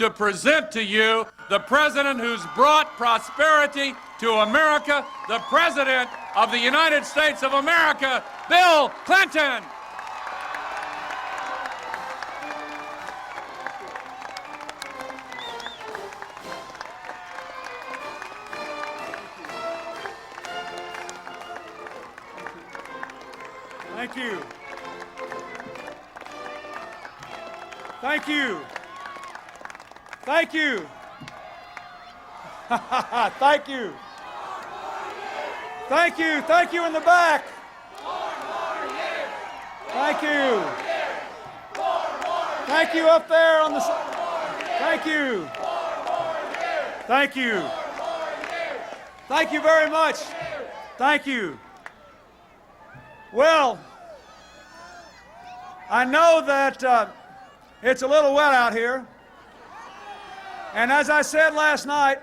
to present to you the president who's brought prosperity to America, the President of the United States of America, Bill Clinton. Thank you. Thank you. Thank you. Thank you. Thank you. Thank you in the back. Thank you. Thank you up there on the side. Thank you. Thank you. Thank you very much. Thank you. Well, I know that it's a little wet out here. And as I said last night,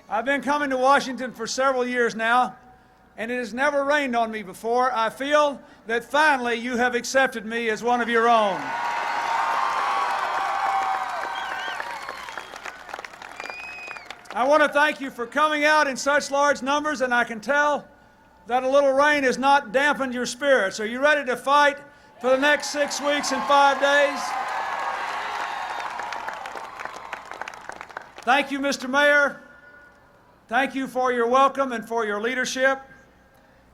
I've been coming to Washington for several years now, and it has never rained on me before. I feel that finally you have accepted me as one of your own. I want to thank you for coming out in such large numbers, and I can tell that a little rain has not dampened your spirits. Are you ready to fight for the next 6 weeks and 5 days? Thank you, Mr. Mayor. Thank you for your welcome and for your leadership.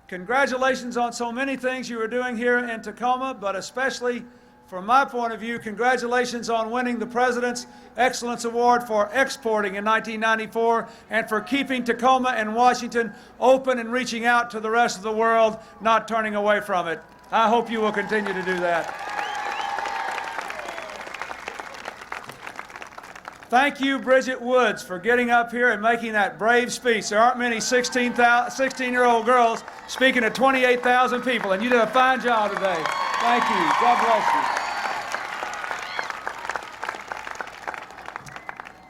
Congratulations on so many things you are doing here in Tacoma, but especially from my point of view, congratulations on winning the President's Excellence Award for exporting in 1994 and for keeping Tacoma and Washington open and reaching out to the rest of the world, not turning away from it. I hope you will continue to do that. Thank you, Bridget Woods, for getting up here and making that brave speech. There aren't many 16-year-old girls speaking to 28,000 people, and you did a fine job today. Thank you. God bless you.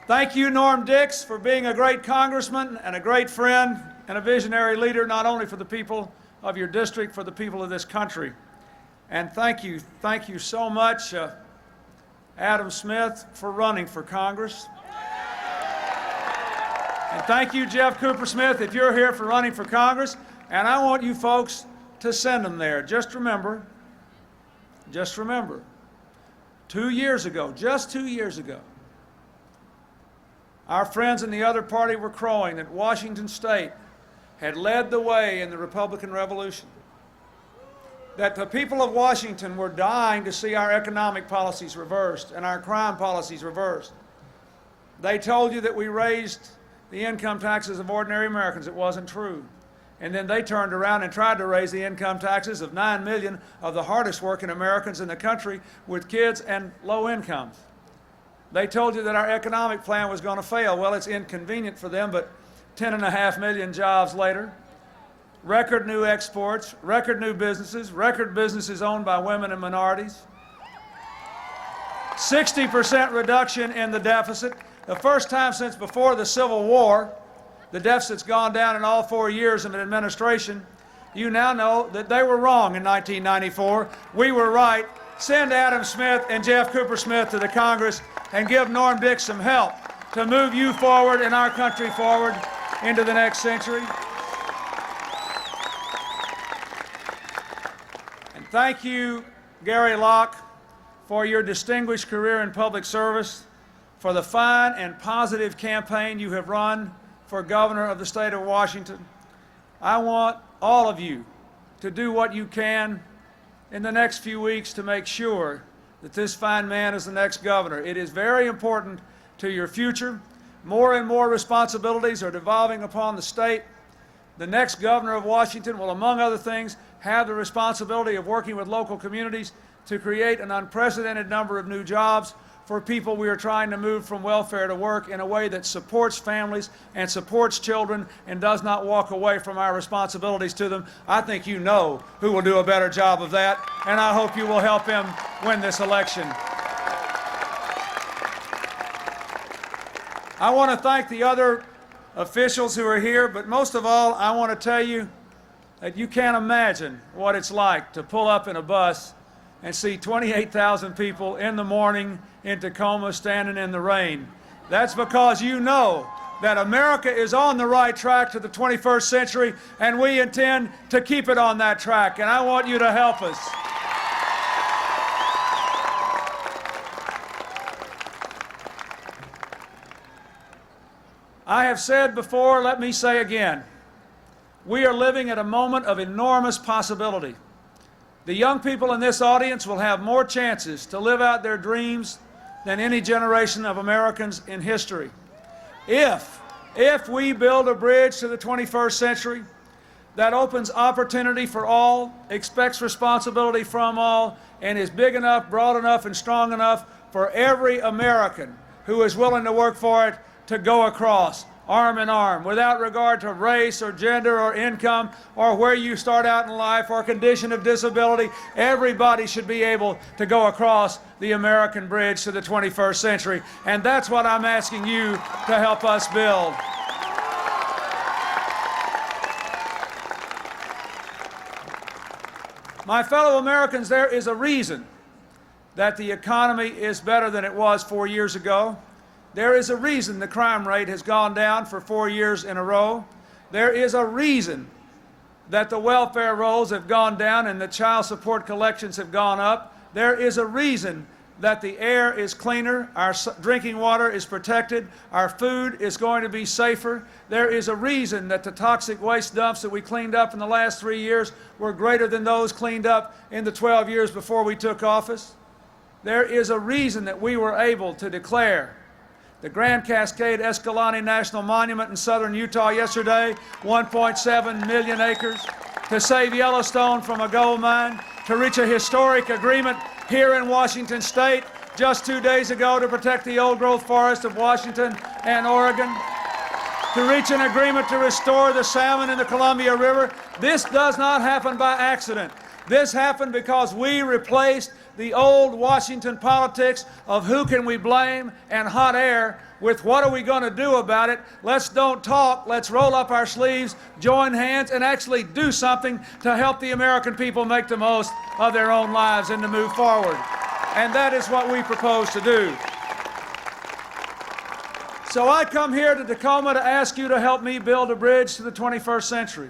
Thank you, Norm Dix, for being a great congressman and a great friend and a visionary leader, not only for the people of your district, for the people of this country. And thank you so much, Adam Smith, for running for Congress. And thank you, Jeff Cooper Smith, if you're here for running for Congress. And I want you folks to send them there. Just remember, 2 years ago, just 2 years ago, our friends in the other party were crowing that Washington State had led the way in the Republican Revolution, that the people of Washington were dying to see our economic policies reversed and our crime policies reversed. They told you that we raised the income taxes of ordinary Americans. It wasn't true. And then they turned around and tried to raise the income taxes of 9 million of the hardest working Americans in the country with kids and low incomes. They told you that our economic plan was going to fail. Well, it's inconvenient for them, but 10.5 million jobs later, record new exports, record new businesses, record businesses owned by women and minorities, 60% reduction in the deficit. The first time since before the Civil War, the deficit's gone down in all 4 years of an administration. You now know that they were wrong in 1994. We were right. Send Adam Smith and Jeff Cooper Smith to the Congress and give Norm Dix some help to move you forward and our country forward into the next century. And thank you, Gary Locke, for your distinguished career in public service, for the fine and positive campaign you have run for governor of the state of Washington. I want all of you to do what you can in the next few weeks to make sure that this fine man is the next governor. It is very important to your future. More and more responsibilities are devolving upon the state. The next governor of Washington will, among other things, have the responsibility of working with local communities to create an unprecedented number of new jobs for people we are trying to move from welfare to work in a way that supports families and supports children and does not walk away from our responsibilities to them. I think you know who will do a better job of that, and I hope you will help him win this election. I want to thank the other officials who are here, but most of all, I want to tell you that you can't imagine what it's like to pull up in a bus and see 28,000 people in the morning in Tacoma standing in the rain. That's because you know that America is on the right track to the 21st century, and we intend to keep it on that track, and I want you to help us. I have said before, let me say again, we are living at a moment of enormous possibility. The young people in this audience will have more chances to live out their dreams than any generation of Americans in history. If we build a bridge to the 21st century that opens opportunity for all, expects responsibility from all, and is big enough, broad enough, and strong enough for every American who is willing to work for it to go across, arm in arm, without regard to race or gender or income or where you start out in life or condition of disability. Everybody should be able to go across the American bridge to the 21st century. And that's what I'm asking you to help us build. My fellow Americans, there is a reason that the economy is better than it was 4 years ago. There is a reason the crime rate has gone down for 4 years in a row. There is a reason that the welfare rolls have gone down and the child support collections have gone up. There is a reason that the air is cleaner, our drinking water is protected, our food is going to be safer. There is a reason that the toxic waste dumps that we cleaned up in the last 3 years were greater than those cleaned up in the 12 years before we took office. There is a reason that we were able to declare the Grand Cascade Escalante National Monument in southern Utah yesterday, 1.7 million acres, to save Yellowstone from a gold mine, to reach a historic agreement here in Washington State just 2 days ago to protect the old-growth forest of Washington and Oregon, to reach an agreement to restore the salmon in the Columbia River. This does not happen by accident. This happened because we replaced the old Washington politics of who can we blame and hot air with what are we going to do about it. Let's don't talk, let's roll up our sleeves, join hands, and actually do something to help the American people make the most of their own lives and to move forward. And that is what we propose to do. So I come here to Tacoma to ask you to help me build a bridge to the 21st century.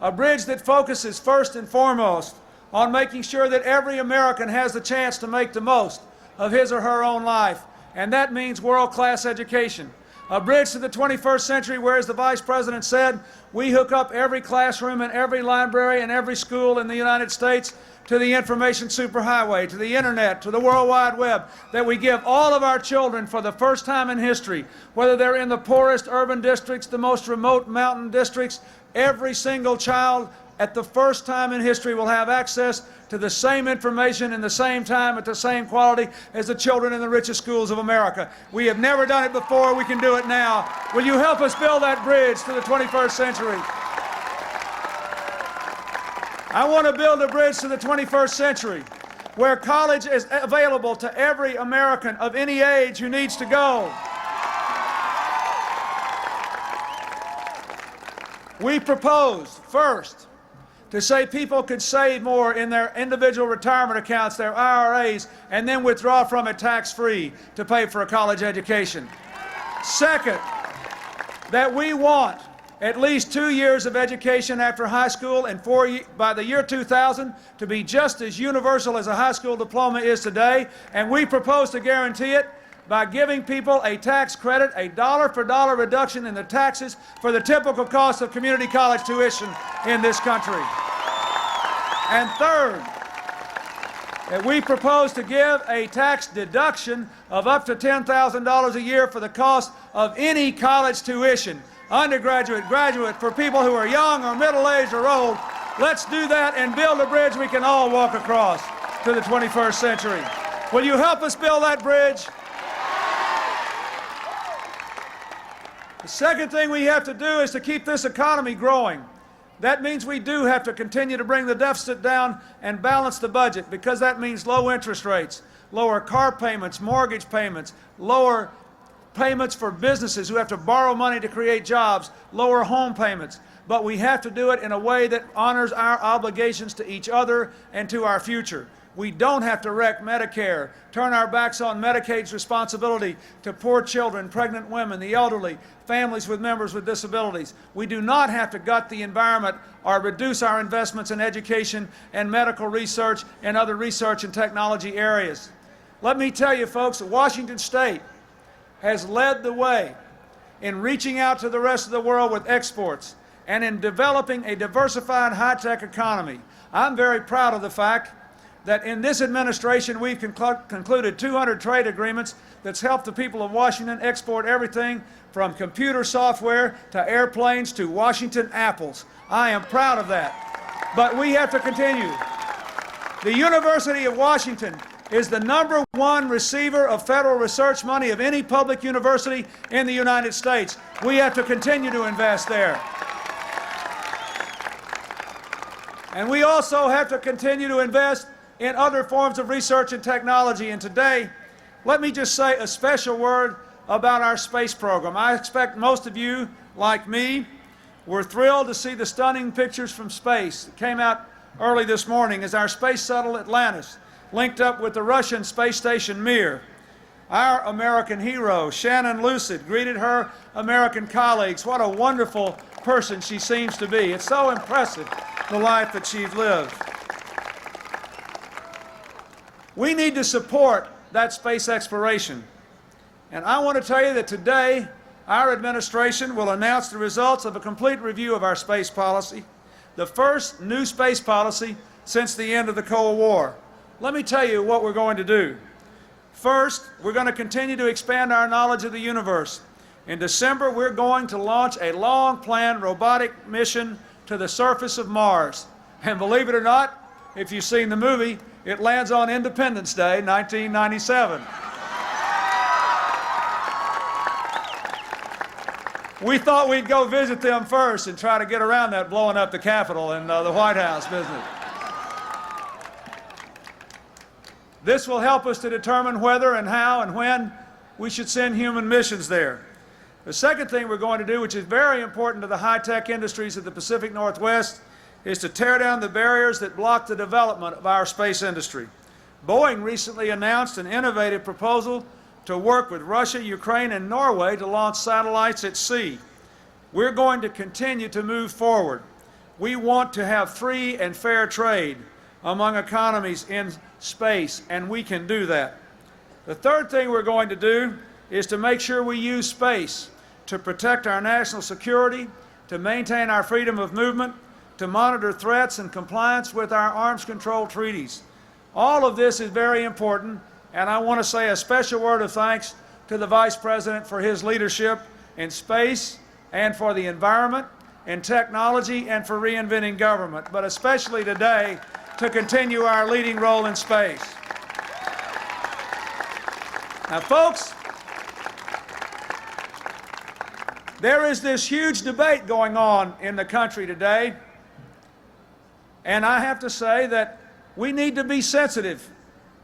A bridge that focuses first and foremost on making sure that every American has the chance to make the most of his or her own life, and that means world-class education. A bridge to the 21st century where, as the Vice President said, we hook up every classroom and every library and every school in the United States to the information superhighway, to the internet, to the World Wide Web, that we give all of our children for the first time in history, whether they're in the poorest urban districts, the most remote mountain districts, every single child at the first time in history will have access to the same information in the same time at the same quality as the children in the richest schools of America. We have never done it before. We can do it now. Will you help us build that bridge to the 21st century? I want to build a bridge to the 21st century where college is available to every American of any age who needs to go. We propose, first, to say people could save more in their individual retirement accounts, their IRAs, and then withdraw from it tax-free to pay for a college education. Second, that we want at least 2 years of education after high school and by the year 2000 to be just as universal as a high school diploma is today, and we propose to guarantee it by giving people a tax credit, a dollar-for-dollar reduction in the taxes for the typical cost of community college tuition in this country. And third, that we propose to give a tax deduction of up to $10,000 a year for the cost of any college tuition, undergraduate, graduate, for people who are young or middle-aged or old. Let's do that and build a bridge we can all walk across to the 21st century. Will you help us build that bridge? The second thing we have to do is to keep this economy growing. That means we do have to continue to bring the deficit down and balance the budget, because that means low interest rates, lower car payments, mortgage payments, lower payments for businesses who have to borrow money to create jobs, lower home payments. But we have to do it in a way that honors our obligations to each other and to our future. We don't have to wreck Medicare, turn our backs on Medicaid's responsibility to poor children, pregnant women, the elderly, families with members with disabilities. We do not have to gut the environment or reduce our investments in education and medical research and other research and technology areas. Let me tell you, folks, that Washington State has led the way in reaching out to the rest of the world with exports and in developing a diversified high-tech economy. I'm very proud of the fact that in this administration we've concluded 200 trade agreements that's helped the people of Washington export everything from computer software to airplanes to Washington apples. I am proud of that. But we have to continue. The University of Washington is the #1 receiver of federal research money of any public university in the United States. We have to continue to invest there. And we also have to continue to invest in other forms of research and technology. And today, let me just say a special word about our space program. I expect most of you, like me, were thrilled to see the stunning pictures from space that came out early this morning as our space shuttle Atlantis linked up with the Russian space station Mir. Our American hero, Shannon Lucid, greeted her American colleagues. What a wonderful person she seems to be. It's so impressive, the life that she's lived. We need to support that space exploration. And I want to tell you that today, our administration will announce the results of a complete review of our space policy, the first new space policy since the end of the Cold War. Let me tell you what we're going to do. First, we're going to continue to expand our knowledge of the universe. In December, we're going to launch a long-planned robotic mission to the surface of Mars. And believe it or not, if you've seen the movie, it lands on Independence Day, 1997. We thought we'd go visit them first and try to get around that blowing up the Capitol and the White House business. This will help us to determine whether and how and when we should send human missions there. The second thing we're going to do, which is very important to the high-tech industries of the Pacific Northwest, is to tear down the barriers that block the development of our space industry. Boeing recently announced an innovative proposal to work with Russia, Ukraine, and Norway to launch satellites at sea. We're going to continue to move forward. We want to have free and fair trade among economies in space, and we can do that. The third thing we're going to do is to make sure we use space to protect our national security, to maintain our freedom of movement, to monitor threats and compliance with our arms control treaties. All of this is very important, and I want to say a special word of thanks to the Vice President for his leadership in space and for the environment, in technology, and for reinventing government, but especially today to continue our leading role in space. Now, folks, there is this huge debate going on in the country today, and I have to say that we need to be sensitive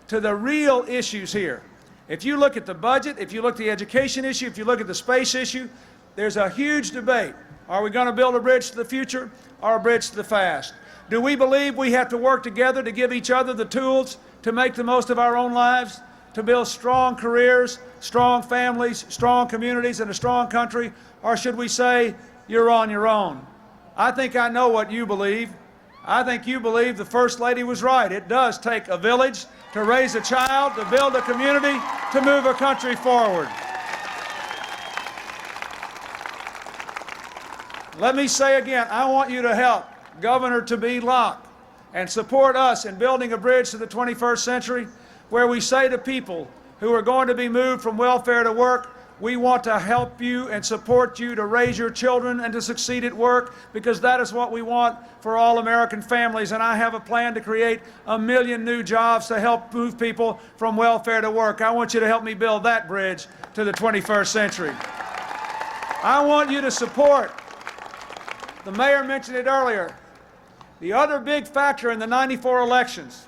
to the real issues here. If you look at the budget, if you look at the education issue, if you look at the space issue, there's a huge debate. Are we going to build a bridge to the future or a bridge to the past? Do we believe we have to work together to give each other the tools to make the most of our own lives, to build strong careers, strong families, strong communities, and a strong country? Or should we say, you're on your own? I think I know what you believe. I think you believe the First Lady was right. It does take a village to raise a child, to build a community, to move a country forward. Let me say again, I want you to help Governor-to-be Locke and support us in building a bridge to the 21st century where we say to people who are going to be moved from welfare to work, we want to help you and support you to raise your children and to succeed at work, because that is what we want for all American families. And I have a plan to create 1 million new jobs to help move people from welfare to work. I want you to help me build that bridge to the 21st century. I want you to support, the mayor mentioned it earlier, the other big factor in the '94 elections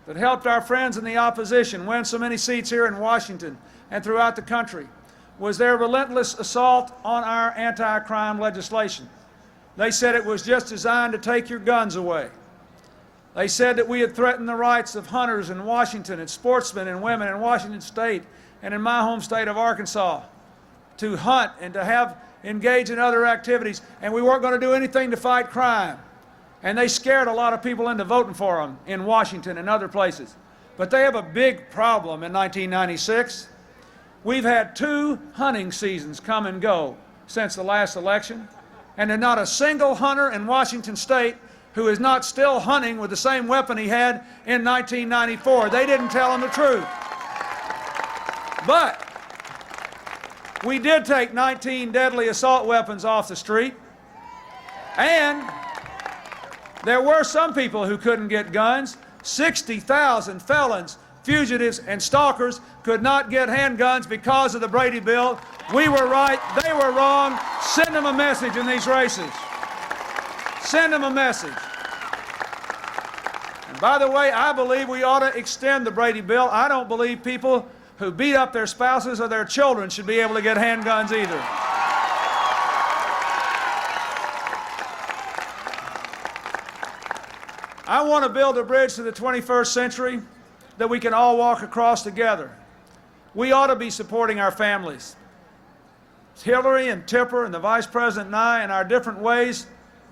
that helped our friends in the opposition win so many seats here in Washington and throughout the country was their relentless assault on our anti-crime legislation. They said it was just designed to take your guns away. They said that we had threatened the rights of hunters in Washington and sportsmen and women in Washington State and in my home state of Arkansas to hunt and to engage in other activities, and we weren't going to do anything to fight crime. And they scared a lot of people into voting for them in Washington and other places. But they have a big problem in 1996. We've had 2 hunting seasons come and go since the last election, and there's not a single hunter in Washington State who is not still hunting with the same weapon he had in 1994. They didn't tell him the truth. But we did take 19 deadly assault weapons off the street, and there were some people who couldn't get guns. 60,000 felons, fugitives, and stalkers could not get handguns because of the Brady Bill. We were right, they were wrong. Send them a message in these races. Send them a message. And by the way, I believe we ought to extend the Brady Bill. I don't believe people who beat up their spouses or their children should be able to get handguns either. I want to build a bridge to the 21st century that we can all walk across together. We ought to be supporting our families. Hillary and Tipper and the Vice President and I, in our different ways,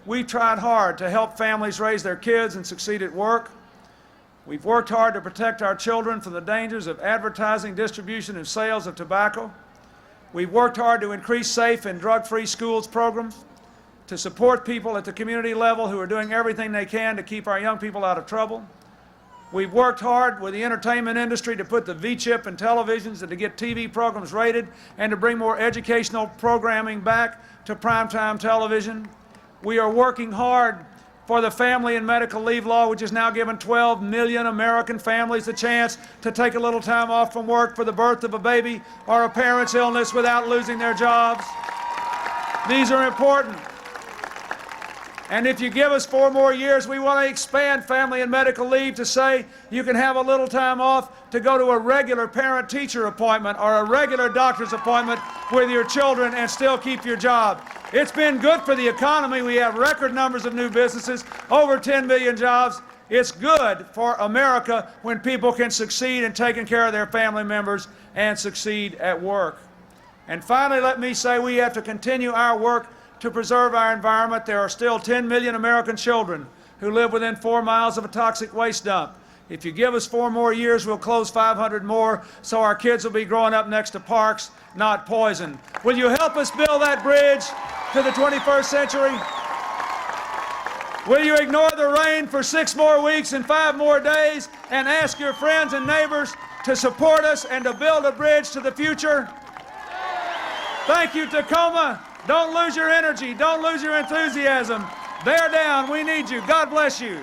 we tried hard to help families raise their kids and succeed at work. We've worked hard to protect our children from the dangers of advertising, distribution, and sales of tobacco. We've worked hard to increase safe and drug-free schools programs, to support people at the community level who are doing everything they can to keep our young people out of trouble. We've worked hard with the entertainment industry to put the V-chip in televisions and to get TV programs rated and to bring more educational programming back to primetime television. We are working hard for the family and medical leave law, which has now given 12 million American families the chance to take a little time off from work for the birth of a baby or a parent's illness without losing their jobs. These are important. And if you give us 4 more years, we want to expand family and medical leave to say you can have a little time off to go to a regular parent-teacher appointment or a regular doctor's appointment with your children and still keep your job. It's been good for the economy. We have record numbers of new businesses, over 10 million jobs. It's good for America when people can succeed in taking care of their family members and succeed at work. And finally, let me say we have to continue our work to preserve our environment. There are still 10 million American children who live within 4 miles of a toxic waste dump. If you give us 4 more years, we'll close 500 more, so our kids will be growing up next to parks, not poison. Will you help us build that bridge to the 21st century? Will you ignore the rain for 6 more weeks and 5 more days and ask your friends and neighbors to support us and to build a bridge to the future? Thank you, Tacoma. Don't lose your energy. Don't lose your enthusiasm. Bear down. We need you. God bless you.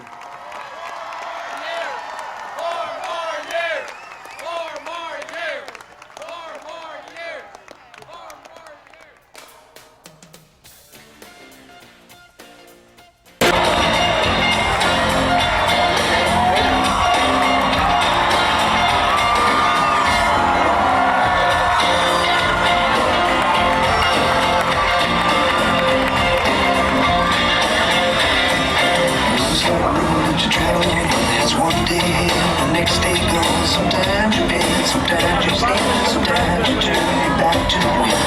Sometimes you pay, sometimes you stay, sometimes you turn back to the wind.